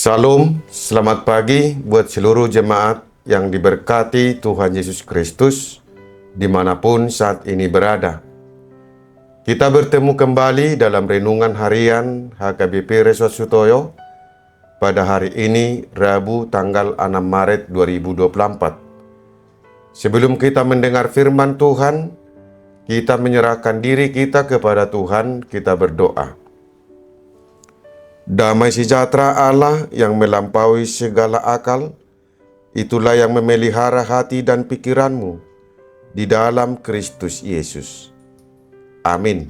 Shalom, selamat pagi buat seluruh jemaat yang diberkati Tuhan Yesus Kristus dimanapun saat ini berada. Kita bertemu kembali dalam renungan harian HKBP Resort Sutoyo pada hari ini Rabu tanggal 6 Maret 2024. Sebelum kita mendengar firman Tuhan, kita menyerahkan diri kita kepada Tuhan, kita berdoa. Damai sejahtera Allah yang melampaui segala akal, itulah yang memelihara hati dan pikiranmu di dalam Kristus Yesus. Amin.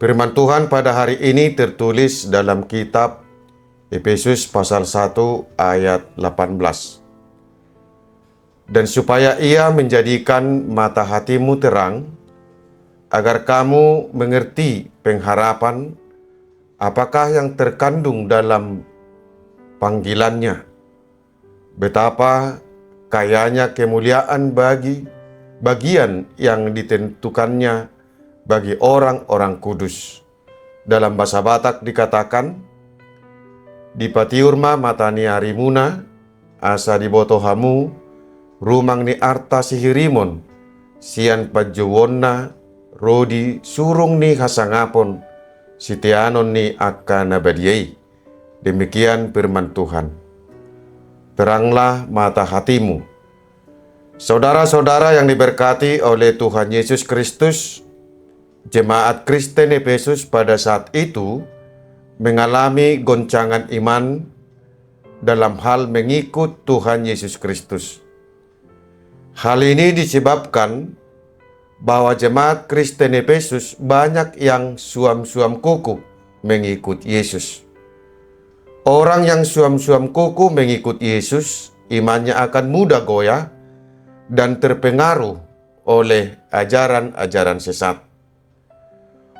Firman Tuhan pada hari ini tertulis dalam kitab Efesus pasal 1 ayat 18. Dan supaya Ia menjadikan mata hatimu terang, agar kamu mengerti pengharapan apakah yang terkandung dalam panggilannya? Betapa kayanya kemuliaan bagian yang ditentukannya bagi orang-orang kudus. Dalam bahasa Batak dikatakan, di patiurma matani harimuna, asa di botohamu, rumang ni arta sihirimon, sian pajewonna, rodi surung ni hasangapon, sitianon ni akan nabadiai. Demikian firman Tuhan. Teranglah mata hatimu. Saudara-saudara yang diberkati oleh Tuhan Yesus Kristus, jemaat Kristen Efesus pada saat itu mengalami goncangan iman dalam hal mengikut Tuhan Yesus Kristus. Hal ini disebabkan bahwa jemaat Kristen Efesus banyak yang suam-suam kuku mengikut Yesus. Orang yang suam-suam kuku mengikut Yesus, imannya akan mudah goyah dan terpengaruh oleh ajaran-ajaran sesat.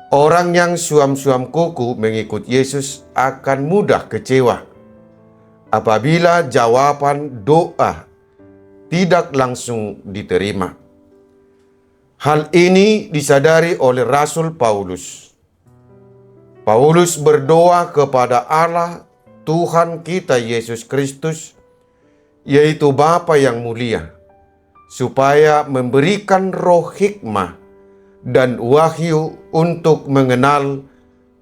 Orang yang suam-suam kuku mengikut Yesus akan mudah kecewa apabila jawaban doa tidak langsung diterima. Hal ini disadari oleh Rasul Paulus. Paulus berdoa kepada Allah, Tuhan kita Yesus Kristus, yaitu Bapa yang mulia, supaya memberikan roh hikmah dan wahyu untuk mengenal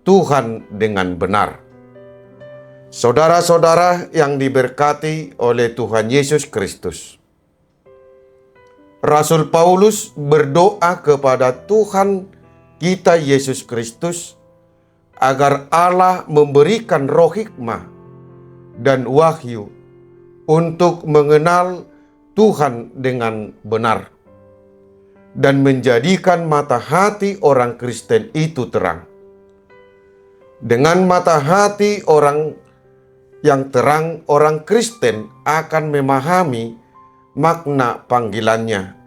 Tuhan dengan benar. Saudara-saudara yang diberkati oleh Tuhan Yesus Kristus, Rasul Paulus berdoa kepada Tuhan kita Yesus Kristus agar Allah memberikan roh hikmah dan wahyu untuk mengenal Tuhan dengan benar dan menjadikan mata hati orang Kristen itu terang. Dengan mata hati orang yang terang, orang Kristen akan memahami makna panggilannya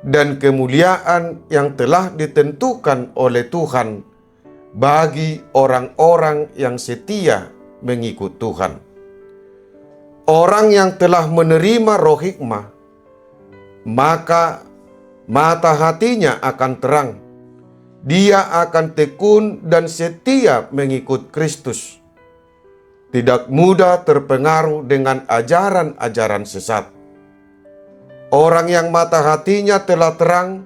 dan kemuliaan yang telah ditentukan oleh Tuhan bagi orang-orang yang setia mengikut Tuhan. Orang yang telah menerima roh hikmah, maka mata hatinya akan terang. Dia akan tekun dan setia mengikut Kristus, tidak mudah terpengaruh dengan ajaran-ajaran sesat. Orang yang mata hatinya telah terang,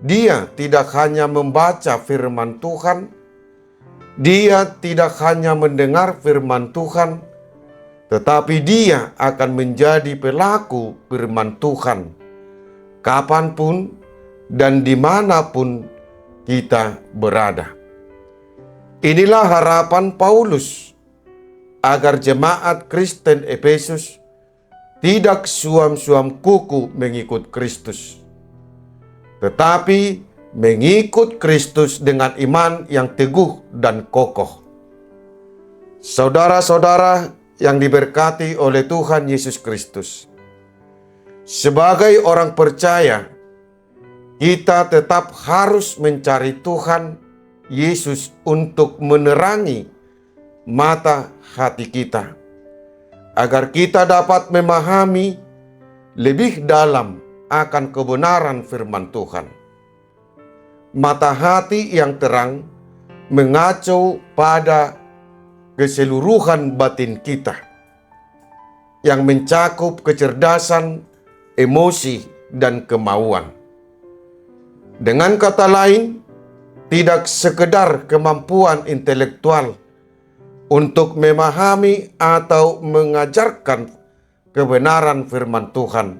dia tidak hanya membaca firman Tuhan, dia tidak hanya mendengar firman Tuhan, tetapi dia akan menjadi pelaku firman Tuhan, kapanpun dan dimanapun kita berada. Inilah harapan Paulus, agar jemaat Kristen Efesus tidak suam-suam kuku mengikut Kristus, tetapi mengikut Kristus dengan iman yang teguh dan kokoh. Saudara-saudara yang diberkati oleh Tuhan Yesus Kristus, sebagai orang percaya, kita tetap harus mencari Tuhan Yesus untuk menerangi mata hati kita, agar kita dapat memahami lebih dalam akan kebenaran firman Tuhan. Mata hati yang terang mengacu pada keseluruhan batin kita, yang mencakup kecerdasan, emosi, dan kemauan. Dengan kata lain, tidak sekedar kemampuan intelektual untuk memahami atau mengajarkan kebenaran firman Tuhan,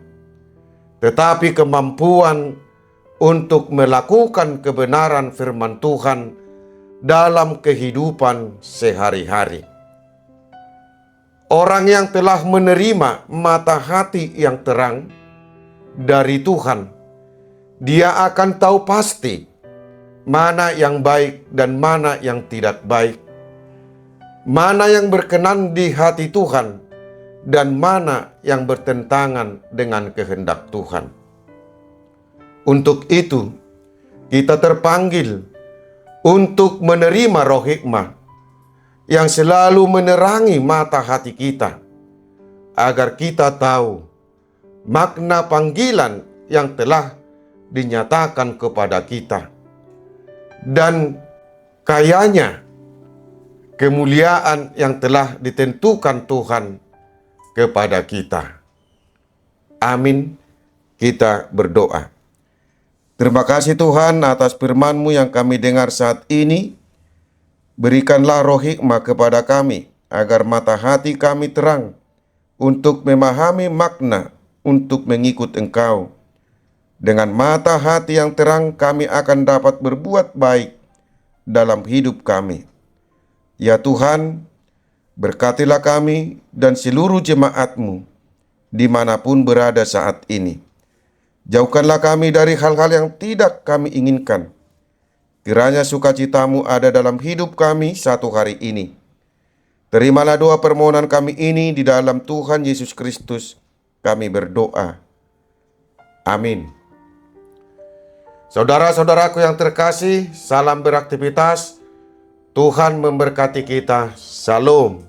tetapi kemampuan untuk melakukan kebenaran firman Tuhan dalam kehidupan sehari-hari. Orang yang telah menerima mata hati yang terang dari Tuhan, dia akan tahu pasti mana yang baik dan mana yang tidak baik, mana yang berkenan di hati Tuhan dan mana yang bertentangan dengan kehendak Tuhan. Untuk itu, kita terpanggil untuk menerima roh hikmah yang selalu menerangi mata hati kita, agar kita tahu makna panggilan yang telah dinyatakan kepada kita, dan kayanya kemuliaan yang telah ditentukan Tuhan kepada kita. Amin. Kita berdoa. Terima kasih Tuhan atas firman-Mu yang kami dengar saat ini. Berikanlah roh hikmah kepada kami, agar mata hati kami terang untuk memahami makna untuk mengikut Engkau. Dengan mata hati yang terang kami akan dapat berbuat baik dalam hidup kami. Ya Tuhan, berkatilah kami dan seluruh jemaat-Mu dimanapun berada saat ini. Jauhkanlah kami dari hal-hal yang tidak kami inginkan. Kiranya sukacita-Mu ada dalam hidup kami satu hari ini. Terimalah doa permohonan kami ini di dalam Tuhan Yesus Kristus. Kami berdoa. Amin. Saudara-saudaraku yang terkasih, salam beraktivitas. Tuhan memberkati kita. Shalom.